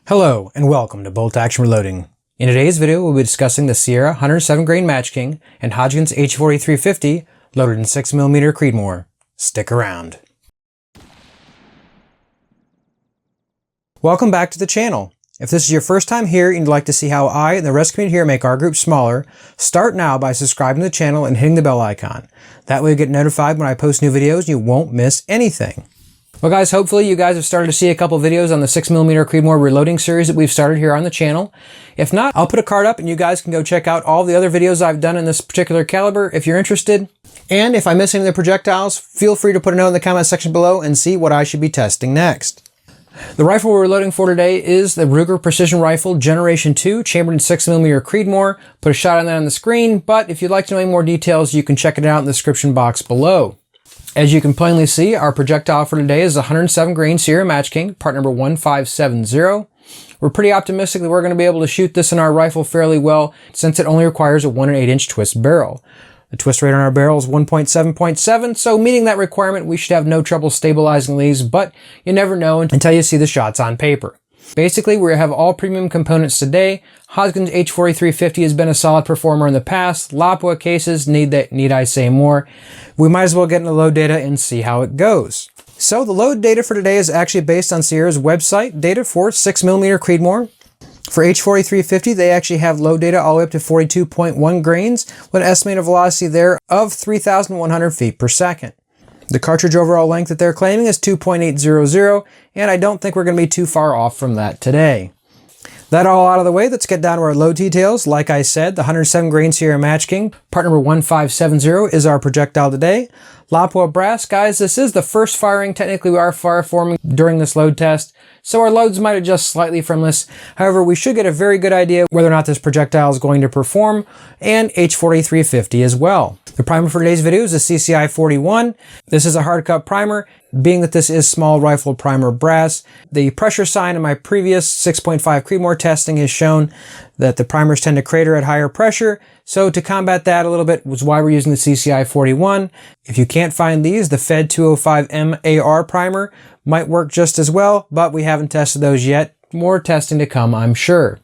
Hello and welcome to Bolt Action Reloading. In today's video we'll be discussing the Sierra 107 grain Match King and Hogdgon's H4350 loaded in 6mm Creedmoor. Stick around. Welcome back to the channel. If this is your first time here and you'd like to see how I and the rest of the community here make our group smaller, start now by subscribing to the channel and hitting the bell icon. That way you get notified when I post new videos and you won't miss anything. Well guys, hopefully you guys have started to see a couple videos on the 6mm Creedmoor reloading series that we've started here on the channel. If not, I'll put a card up and you guys can go check out all the other videos I've done in this particular caliber if you're interested. And if I miss any of the projectiles, feel free to put a note in the comment section below and see what I should be testing next. The rifle we're reloading for today is the Ruger Precision Rifle Generation 2, chambered in 6mm Creedmoor. Put a shot on that on the screen, but if you'd like to know any more details, you can check it out in the description box below. As you can plainly see, our projectile for today is the 107 grain Sierra Match King, part number 1570. We're pretty optimistic that we're going to be able to shoot this in our rifle fairly well, since it only requires a 1 1/8" twist barrel. The twist rate on our barrel is 1.7.7, so meeting that requirement, we should have no trouble stabilizing these, but you never know until you see the shots on paper. Basically, we have all premium components today. Hogdgon's H4350 has been a solid performer in the past. Lapua cases, need I say more? We might as well get into load data and see how it goes. So the load data for today is actually based on Sierra's website data for 6mm Creedmoor. For H4350, they actually have load data all the way up to 42.1 grains with an estimated velocity there of 3,100 feet per second. The cartridge overall length that they're claiming is 2.800, and I don't think we're going to be too far off from that today. That all out of the way, let's get down to our load details. Like I said, the 107 grain Sierra Match King, part number 1570, is our projectile today. Lapua brass, guys, this is the first firing. Technically, we are fireforming during this load test, so our loads might adjust slightly from this. However, we should get a very good idea whether or not this projectile is going to perform, and H4350 as well. The primer for today's video is the CCI 41. This is a hard cut primer, being that this is small rifle primer brass. The pressure sign in my previous 6.5 Creedmoor testing has shown that the primers tend to crater at higher pressure. So to combat that a little bit was why we're using the CCI 41. If you can't find these, the Fed 205M AR primer might work just as well, but we haven't tested those yet. More testing to come, I'm sure.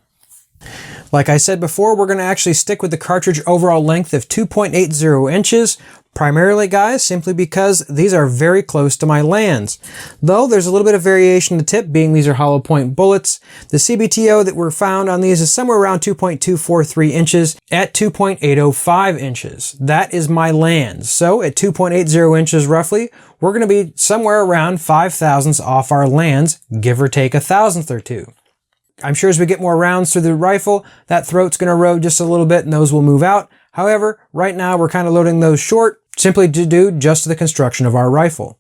Like I said before, we're going to actually stick with the cartridge overall length of 2.80 inches, primarily, guys, simply because these are very close to my lands. Though there's a little bit of variation in the tip, being these are hollow point bullets. The CBTO that were found on these is somewhere around 2.243 inches at 2.805 inches. That is my lands. So at 2.80 inches roughly, we're going to be somewhere around 5 thousandths off our lands, give or take a thousandth or two. I'm sure as we get more rounds through the rifle, that throat's going to erode just a little bit and those will move out. However, right now we're kind of loading those short, simply to do just to the construction of our rifle.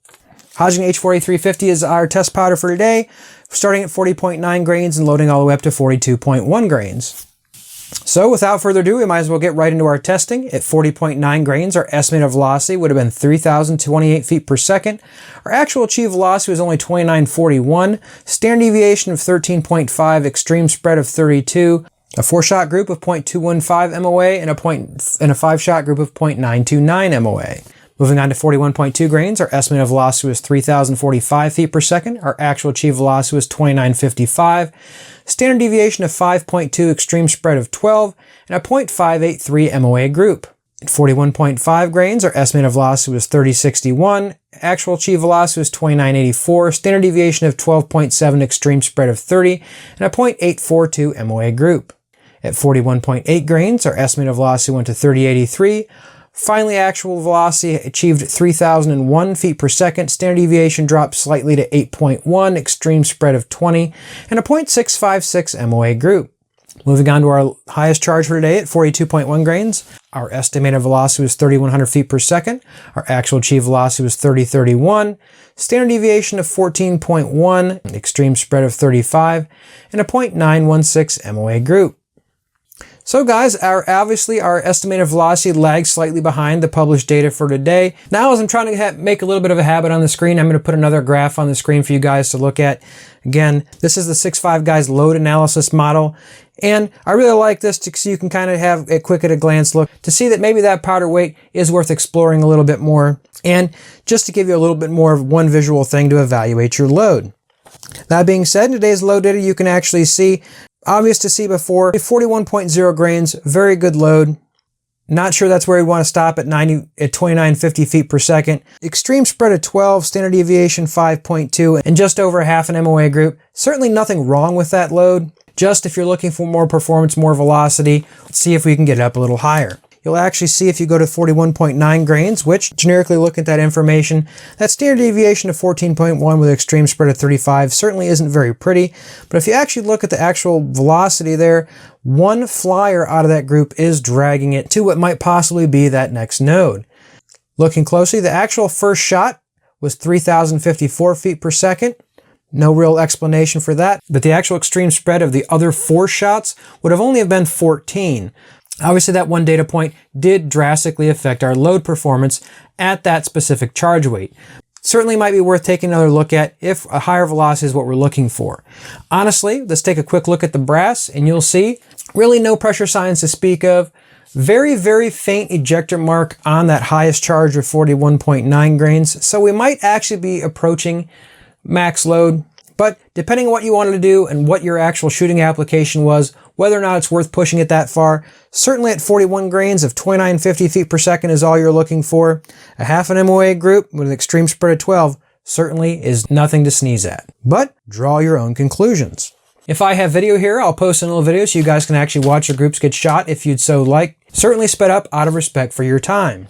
Hogdgon H4350 is our test powder for today, starting at 40.9 grains and loading all the way up to 42.1 grains. So without further ado, we might as well get right into our testing. At 40.9 grains, our estimated velocity would have been 3,028 feet per second. Our actual achieved velocity was only 2941, standard deviation of 13.5, extreme spread of 32, a 4-shot group of 0.215 MOA, and a 5-shot group of 0.929 MOA. Moving on to 41.2 grains, our estimated velocity was 3,045 feet per second. Our actual achieved velocity was 2955. Standard deviation of 5.2, extreme spread of 12, and a 0.583 MOA group. At 41.5 grains, our estimated velocity was 3061. Actual achieved velocity was 2984. Standard deviation of 12.7, extreme spread of 30, and a 0.842 MOA group. At 41.8 grains, our estimated velocity went to 3083. Finally, actual velocity achieved 3,001 feet per second. Standard deviation dropped slightly to 8.1, extreme spread of 20, and a 0.656 MOA group. Moving on to our highest charge for today at 42.1 grains. Our estimated velocity was 3,100 feet per second. Our actual achieved velocity was 3031. Standard deviation of 14.1, extreme spread of 35, and a 0.916 MOA group. So guys, obviously our estimated velocity lags slightly behind the published data for today. Now as I'm trying to make a little bit of a habit on the screen, I'm going to put another graph on the screen for you guys to look at. Again, this is the 6.5 guys load analysis model. And I really like this so you can kind of have a quick at a glance look to see that maybe that powder weight is worth exploring a little bit more. And just to give you a little bit more of one visual thing to evaluate your load. That being said, in today's load data, you can actually see, obvious to see before, 41.0 grains, very good load. Not sure that's where we want to stop at 2950 feet per second. Extreme spread of 12, standard deviation 5.2, and just over half an MOA group. Certainly nothing wrong with that load. Just if you're looking for more performance, more velocity, let's see if we can get it up a little higher. You'll actually see if you go to 41.9 grains, which generically looking at that information, that standard deviation of 14.1 with extreme spread of 35 certainly isn't very pretty. But if you actually look at the actual velocity there, one flyer out of that group is dragging it to what might possibly be that next node. Looking closely, the actual first shot was 3,054 feet per second. No real explanation for that, but the actual extreme spread of the other 4 shots would have only been 14. Obviously, that one data point did drastically affect our load performance at that specific charge weight. Certainly might be worth taking another look at if a higher velocity is what we're looking for. Honestly, let's take a quick look at the brass and you'll see really no pressure signs to speak of. Very, very faint ejector mark on that highest charge of 41.9 grains. So we might actually be approaching max load. But depending on what you wanted to do and what your actual shooting application was, whether or not it's worth pushing it that far, certainly at 41 grains of 2950 feet per second is all you're looking for. A half an MOA group with an extreme spread of 12 certainly is nothing to sneeze at. But draw your own conclusions. If I have video here, I'll post a little video so you guys can actually watch your groups get shot if you'd so like. Certainly sped up out of respect for your time.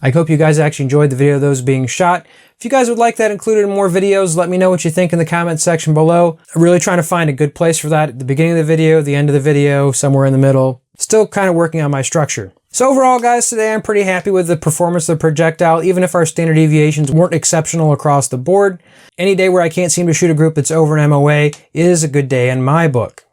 I hope you guys actually enjoyed the video of those being shot. If you guys would like that included in more videos, let me know what you think in the comment section below. I'm really trying to find a good place for that at the beginning of the video, the end of the video, somewhere in the middle. Still kind of working on my structure. So overall, guys, today I'm pretty happy with the performance of the projectile, even if our standard deviations weren't exceptional across the board. Any day where I can't seem to shoot a group that's over an MOA is a good day in my book.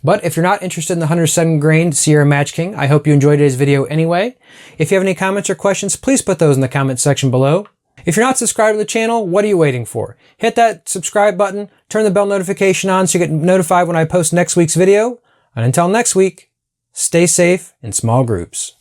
But if you're not interested in the 107 grain Sierra Match King, I hope you enjoyed today's video anyway. If you have any comments or questions, please put those in the comment section below. If you're not subscribed to the channel, what are you waiting for? Hit that subscribe button, turn the bell notification on so you get notified when I post next week's video. And until next week, stay safe in small groups.